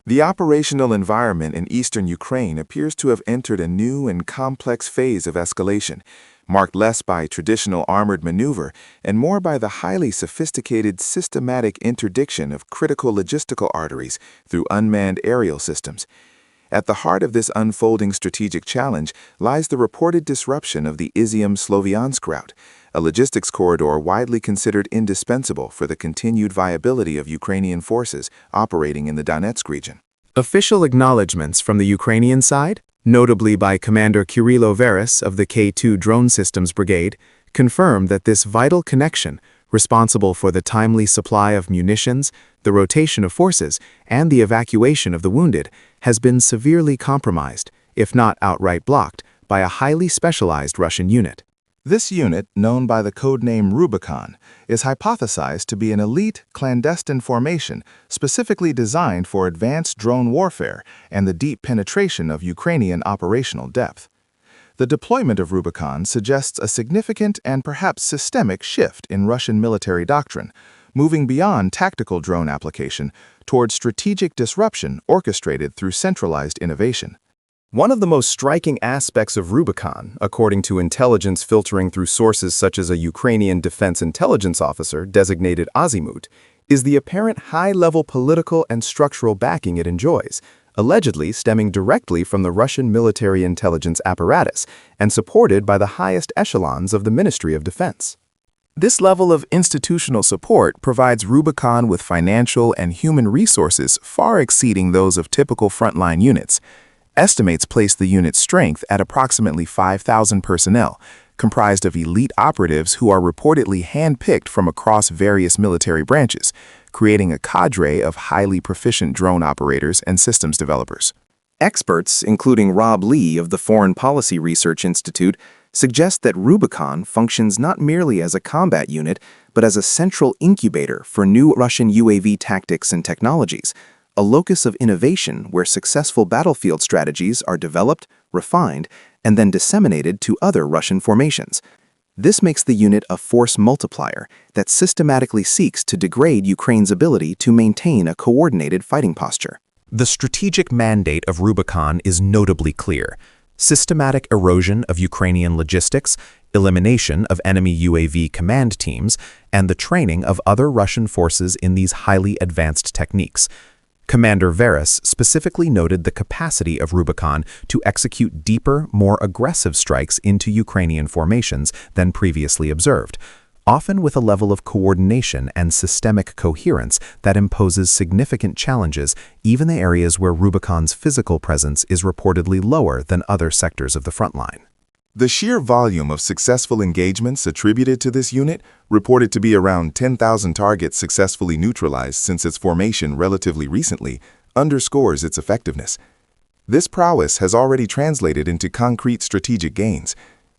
The operational environment in eastern Ukraine appears to have entered a new and complex phase of escalation, marked less by traditional armored maneuver and more by the highly sophisticated systematic interdiction of critical logistical arteries through unmanned aerial systems. At the heart of this unfolding strategic challenge lies the reported disruption of the Izium-Sloviansk route, a logistics corridor widely considered indispensable for the continued viability of Ukrainian forces operating in the Donetsk region. Official acknowledgments from the Ukrainian side, notably by Commander Kyrylo Veres of the K2 Drone Systems Brigade, confirm that this vital connection, responsible for the timely supply of munitions, the rotation of forces, and the evacuation of the wounded, has been severely compromised, if not outright blocked, by a highly specialized Russian unit. This unit, known by the codename Rubicon, is hypothesized to be an elite, clandestine formation specifically designed for advanced drone warfare and the deep penetration of Ukrainian operational depth. The deployment of Rubicon suggests a significant and perhaps systemic shift in Russian military doctrine, moving beyond tactical drone application toward strategic disruption orchestrated through centralized innovation. One of the most striking aspects of Rubicon, according to intelligence filtering through sources such as a Ukrainian defense intelligence officer designated Azimut, is the apparent high-level political and structural backing it enjoys, allegedly stemming directly from the Russian military intelligence apparatus and supported by the highest echelons of the Ministry of Defense. This level of institutional support provides Rubicon with financial and human resources far exceeding those of typical frontline units. Estimates place the unit's strength at approximately 5,000 personnel, comprised of elite operatives who are reportedly handpicked from across various military branches, creating a cadre of highly proficient drone operators and systems developers. Experts, including Rob Lee of the Foreign Policy Research Institute, suggest that Rubicon functions not merely as a combat unit, but as a central incubator for new Russian UAV tactics and technologies, a locus of innovation where successful battlefield strategies are developed, refined, and then disseminated to other Russian formations. This makes the unit a force multiplier that systematically seeks to degrade Ukraine's ability to maintain a coordinated fighting posture. The strategic mandate of Rubicon is notably clear: systematic erosion of Ukrainian logistics, elimination of enemy UAV command teams, and the training of other Russian forces in these highly advanced techniques. Commander Veres specifically noted the capacity of Rubicon to execute deeper, more aggressive strikes into Ukrainian formations than previously observed, often with a level of coordination and systemic coherence that imposes significant challenges even in the areas where Rubicon's physical presence is reportedly lower than other sectors of the front line. The sheer volume of successful engagements attributed to this unit, reported to be around 10,000 targets successfully neutralized since its formation relatively recently, underscores its effectiveness. This prowess has already translated into concrete strategic gains.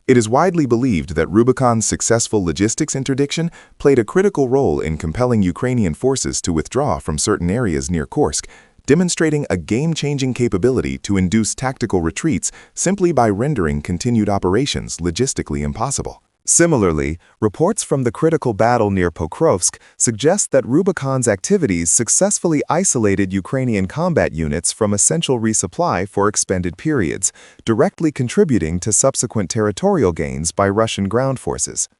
It is widely believed that Rubicon's successful logistics interdiction played a critical role in compelling Ukrainian forces to withdraw from certain areas near Kursk, demonstrating a game-changing capability to induce tactical retreats simply by rendering continued operations logistically impossible. Similarly, reports from the critical battle near Pokrovsk suggest that Rubicon's activities successfully isolated Ukrainian combat units from essential resupply for expended periods, directly contributing to subsequent territorial gains by Russian ground forces.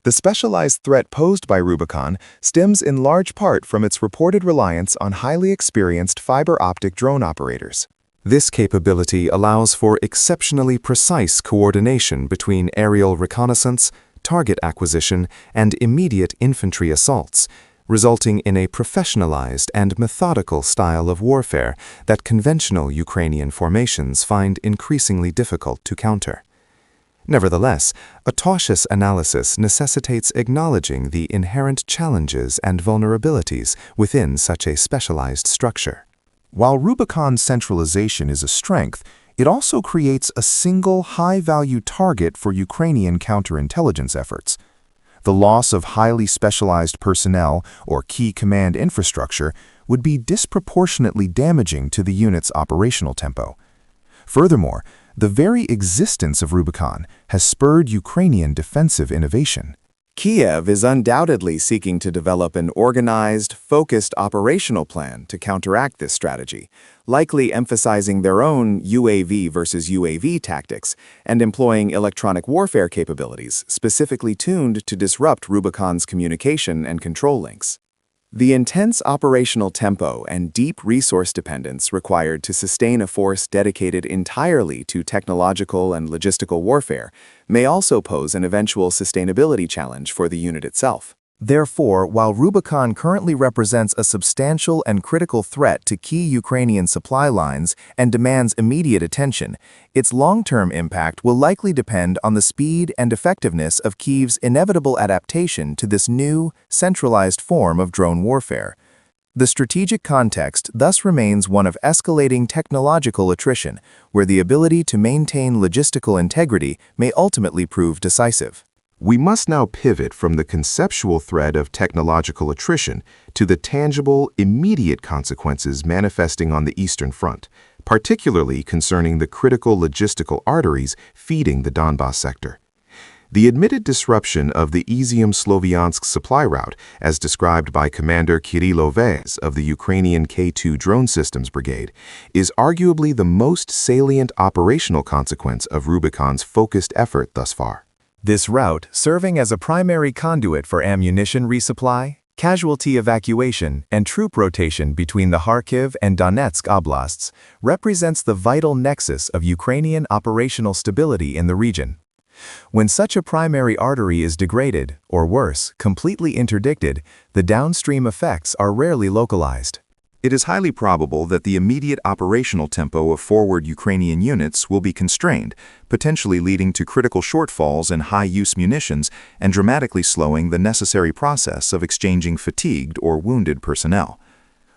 The specialized threat posed by Rubicon stems in large part from its reported reliance on highly experienced fiber-optic drone operators. This capability allows for exceptionally precise coordination between aerial reconnaissance, target acquisition, and immediate infantry assaults, resulting in a professionalized and methodical style of warfare that conventional Ukrainian formations find increasingly difficult to counter. Nevertheless, a cautious analysis necessitates acknowledging the inherent challenges and vulnerabilities within such a specialized structure. While Rubicon's centralization is a strength, it also creates a single high-value target for Ukrainian counterintelligence efforts. The loss of highly specialized personnel or key command infrastructure would be disproportionately damaging to the unit's operational tempo. Furthermore, the very existence of Rubicon has spurred Ukrainian defensive innovation. Kyiv is undoubtedly seeking to develop an organized, focused operational plan to counteract this strategy, likely emphasizing their own UAV versus UAV tactics and employing electronic warfare capabilities specifically tuned to disrupt Rubicon's communication and control links. The intense operational tempo and deep resource dependence required to sustain a force dedicated entirely to technological and logistical warfare may also pose an eventual sustainability challenge for the unit itself. Therefore, while Rubicon currently represents a substantial and critical threat to key Ukrainian supply lines and demands immediate attention, its long-term impact will likely depend on the speed and effectiveness of Kyiv's inevitable adaptation to this new, centralized form of drone warfare. The strategic context thus remains one of escalating technological attrition, where the ability to maintain logistical integrity may ultimately prove decisive. We must now pivot from the conceptual threat of technological attrition to the tangible, immediate consequences manifesting on the Eastern Front, particularly concerning the critical logistical arteries feeding the Donbas sector. The admitted disruption of the Izium-Sloviansk supply route, as described by Commander Kirill Vez of the Ukrainian K-2 Drone Systems Brigade, is arguably the most salient operational consequence of Rubicon's focused effort thus far. This route, serving as a primary conduit for ammunition resupply, casualty evacuation, and troop rotation between the Kharkiv and Donetsk oblasts, represents the vital nexus of Ukrainian operational stability in the region. When such a primary artery is degraded, or worse, completely interdicted, the downstream effects are rarely localized. It is highly probable that the immediate operational tempo of forward Ukrainian units will be constrained, potentially leading to critical shortfalls in high-use munitions and dramatically slowing the necessary process of exchanging fatigued or wounded personnel.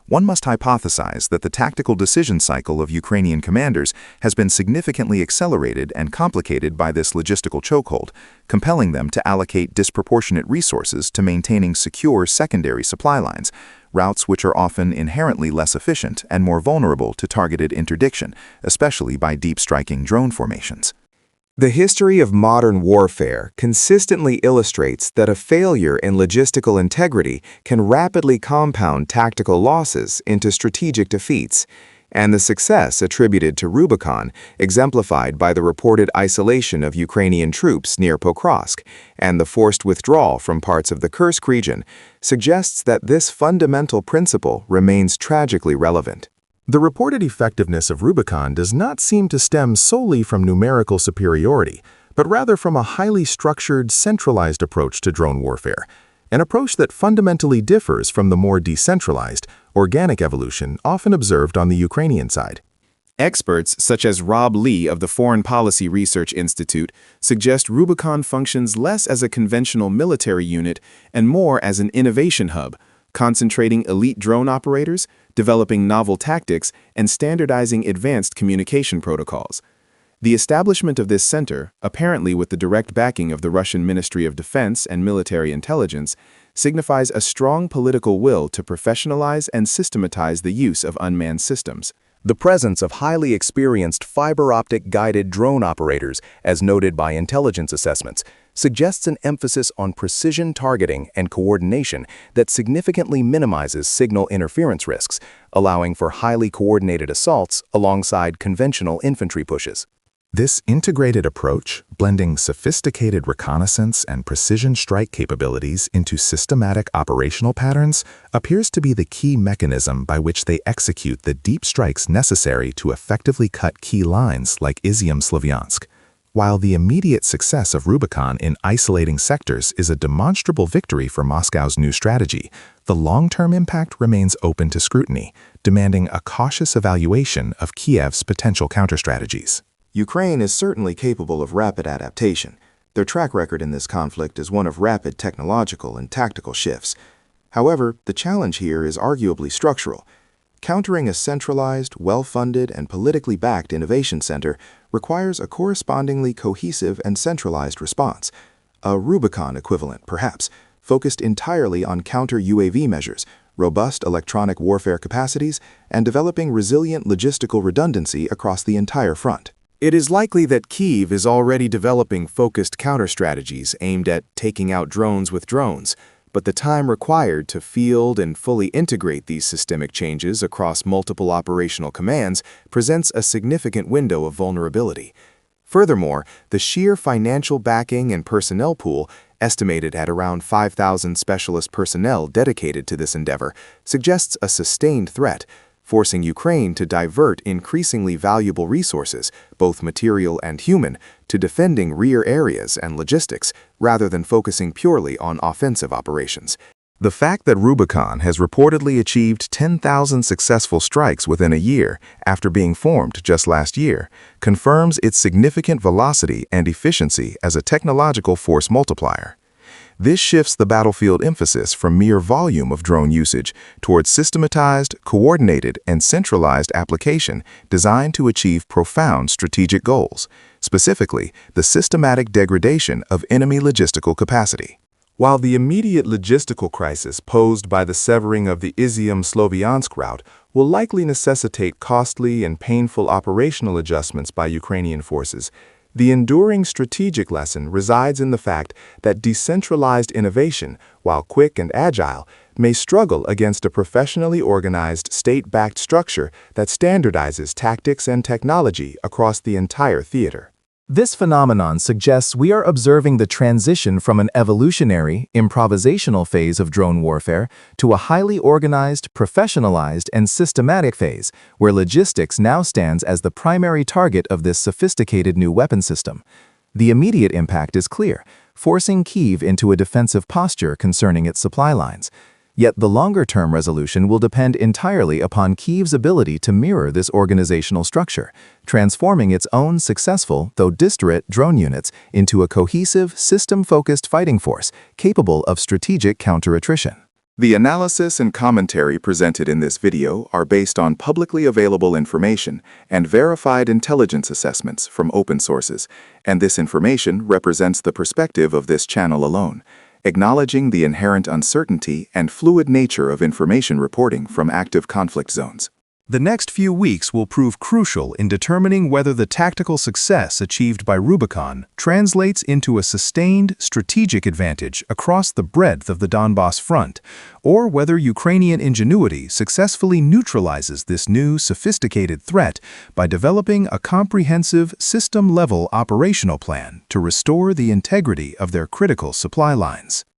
One must hypothesize that the tactical decision cycle of Ukrainian commanders has been significantly accelerated and complicated by this logistical chokehold, compelling them to allocate disproportionate resources to maintaining secure secondary supply lines, routes which are often inherently less efficient and more vulnerable to targeted interdiction, especially by deep-striking drone formations. The history of modern warfare consistently illustrates that a failure in logistical integrity can rapidly compound tactical losses into strategic defeats, and the success attributed to Rubicon, exemplified by the reported isolation of Ukrainian troops near Pokrovsk and the forced withdrawal from parts of the Kursk region, suggests that this fundamental principle remains tragically relevant. The reported effectiveness of Rubicon does not seem to stem solely from numerical superiority, but rather from a highly structured, centralized approach to drone warfare, an approach that fundamentally differs from the more decentralized, organic evolution often observed on the Ukrainian side. Experts such as Rob Lee of the Foreign Policy Research Institute suggest Rubicon functions less as a conventional military unit and more as an innovation hub, concentrating elite drone operators, developing novel tactics, and standardizing advanced communication protocols. The establishment of this center, apparently with the direct backing of the Russian Ministry of Defense and Military Intelligence, signifies a strong political will to professionalize and systematize the use of unmanned systems. The presence of highly experienced fiber-optic guided drone operators, as noted by intelligence assessments, suggests an emphasis on precision targeting and coordination that significantly minimizes signal interference risks, allowing for highly coordinated assaults alongside conventional infantry pushes. This integrated approach, blending sophisticated reconnaissance and precision strike capabilities into systematic operational patterns, appears to be the key mechanism by which they execute the deep strikes necessary to effectively cut key lines like Izium-Sloviansk. While the immediate success of Rubicon in isolating sectors is a demonstrable victory for Moscow's new strategy, the long-term impact remains open to scrutiny, demanding a cautious evaluation of Kyiv's potential counterstrategies. Ukraine is certainly capable of rapid adaptation. Their track record in this conflict is one of rapid technological and tactical shifts. However, the challenge here is arguably structural. Countering a centralized, well-funded, and politically backed innovation center requires a correspondingly cohesive and centralized response. A Rubicon equivalent, perhaps, focused entirely on counter-UAV measures, robust electronic warfare capacities, and developing resilient logistical redundancy across the entire front. It is likely that Kyiv is already developing focused counter-strategies aimed at taking out drones with drones, but the time required to field and fully integrate these systemic changes across multiple operational commands presents a significant window of vulnerability. Furthermore, the sheer financial backing and personnel pool, estimated at around 5,000 specialist personnel dedicated to this endeavor, suggests a sustained threat, forcing Ukraine to divert increasingly valuable resources, both material and human, to defending rear areas and logistics, rather than focusing purely on offensive operations. The fact that Rubicon has reportedly achieved 10,000 successful strikes within a year after being formed just last year confirms its significant velocity and efficiency as a technological force multiplier. This shifts the battlefield emphasis from mere volume of drone usage towards systematized, coordinated, and centralized application designed to achieve profound strategic goals, specifically the systematic degradation of enemy logistical capacity. While the immediate logistical crisis posed by the severing of the Izium-Sloviansk route will likely necessitate costly and painful operational adjustments by Ukrainian forces, the enduring strategic lesson resides in the fact that decentralized innovation, while quick and agile, may struggle against a professionally organized, state-backed structure that standardizes tactics and technology across the entire theater. This phenomenon suggests we are observing the transition from an evolutionary, improvisational phase of drone warfare to a highly organized, professionalized, and systematic phase, where logistics now stands as the primary target of this sophisticated new weapon system. The immediate impact is clear, forcing Kyiv into a defensive posture concerning its supply lines. Yet the longer-term resolution will depend entirely upon Kyiv's ability to mirror this organizational structure, transforming its own successful, though disparate, drone units into a cohesive, system-focused fighting force capable of strategic counter-attrition. The analysis and commentary presented in this video are based on publicly available information and verified intelligence assessments from open sources, and this information represents the perspective of this channel alone, acknowledging the inherent uncertainty and fluid nature of information reporting from active conflict zones. The next few weeks will prove crucial in determining whether the tactical success achieved by Rubicon translates into a sustained strategic advantage across the breadth of the Donbass front, or whether Ukrainian ingenuity successfully neutralizes this new, sophisticated threat by developing a comprehensive, system-level operational plan to restore the integrity of their critical supply lines.